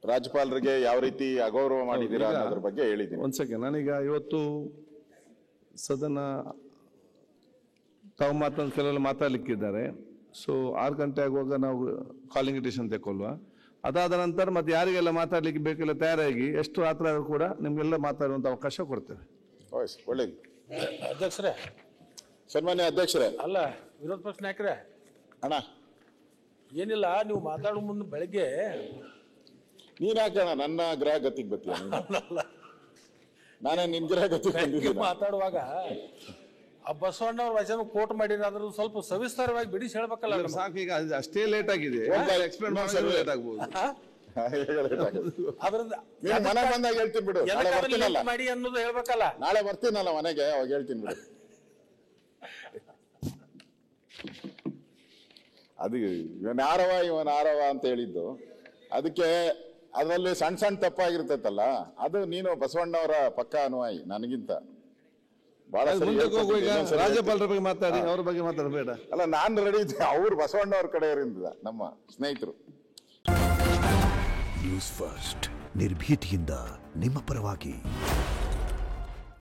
ರಾಜ್ಯಪಾಲರಿಗೆ ಯಾವ ರೀತಿ ಅಗೌರವ ಮಾಡಿದ್ದೀರಾ ಅನ್ನೋದ್ರ ಬಗ್ಗೆ ಹೇಳಿದ್ದೀನಿ. ಒಂದ್ ಸೆಕೆಂಡ್, ನಾನೀಗ ಇವತ್ತು ಸದನ ತಾವು ಕೆಲವೆಲ್ಲ ಮಾತಾಡ್ಲಿಕ್ಕಿದ್ದಾರೆ. ಸೊ 6 ಗಂಟೆ ಆಗುವಾಗ ನಾವು ಕಾಲಿಂಗ್ ಇಟೇಷನ್ ತೆಕ್ಕೊಲ್ವಾ? ಅದಾದ ನಂತರ ಮತ್ತೆ ಯಾರಿಗೆಲ್ಲ ಮಾತಾಡ್ಲಿಕ್ಕೆ ಬೇಕೆಲ್ಲ ತಯಾರಾಗಿ ಎಷ್ಟು ರಾತ್ರಿ ಆದರೂ ಕೂಡ ನಿಮ್ಗೆಲ್ಲ ಮಾತಾಡುವಂತ ಅವಕಾಶ ಕೊಡ್ತೇವೆ. ಒಳ್ಳೇದು. ಅಧ್ಯಕ್ಷರೇ, ಸನ್ಮಾನ್ಯ ಅಧ್ಯಕ್ಷರೇ. ಅಲ್ಲ ವಿರೋಧ ಪಕ್ಷ ನಾಯಕರೇ, ಅಣ್ಣ ಏನಿಲ್ಲ, ನೀವು ಮಾತಾಡೋ ಮುಂದೆ ಬೆಳಗ್ಗೆ ನೀನ್ ಹಾಕೋಣ ನನ್ನ ಗ್ರಹ ಗತಿಗೆ ಬತ್ತೀಯ? ನಾನೇ ನಿನ್ ಗ್ರಹ ಗತಿಗೆ ಮಾತಾಡುವಾಗ ಆ ಬಸವಣ್ಣವ್ರ ವಚನ ಕೋಟ್ ಮಾಡಿದ್ರೆ ಅದ್ರ ಸ್ವಲ್ಪ ಸವಿಸ್ತಾರವಾಗಿ ಬಿಡಿಸಿ ಹೇಳ್ಬೇಕಲ್ಲ. ಸಾಕು, ಈಗ ಅಷ್ಟೇ ಲೇಟ್ ಆಗಿದೆ, ಎಕ್ಸ್ಪ್ಲೇನ್ ಮಾಡಲು ಲೇಟ್ ಆಗ್ಬೋದು. ಮನೆ ಬಂದಾಗ ಹೇಳ್ತೀನಿ ಬಿಡು, ಮಾಡಿ ಅನ್ನೋದು ಹೇಳ್ಬೇಕಲ್ಲ. ನಾಳೆ ಬರ್ತೀನಲ್ಲ ಮನೆಗೆ, ಅವಾಗ ಹೇಳ್ತೀನಿ ಬಿಡು. ಅದು ಇವನ್ ಆರವ ಅಂತ ಹೇಳಿದ್ದು, ಅದಕ್ಕೆ ಅದರಲ್ಲಿ ಸಣ್ಣ ಸಣ್ಣ ತಪ್ಪಾಗಿರ್ತೈತಲ್ಲ, ಅದು ನೀನು ಬಸವಣ್ಣವರ ಪಕ್ಕ ಅನುಯಾಯಿ ನನಗಿಂತ. ರಾಜ್ಯಪಾಲರ ಬಗ್ಗೆ ಮಾತಾಡಿ, ಅವ್ರ ಬಗ್ಗೆ ಮಾತಾಡಬೇಡ. ಅಲ್ಲ, ನಾನು ರೆಡಿ ಇದ್ದೆ, ಅವ್ರು ಬಸವಣ್ಣವ್ರ ಕಡೆಯವರಿಂದ ನಮ್ಮ ಸ್ನೇಹಿತರು. ನ್ಯೂಸ್ ಫಸ್ಟ್, ನಿರ್ಭೀತಿಯಿಂದ ನಿಮ್ಮ ಪರವಾಗಿ.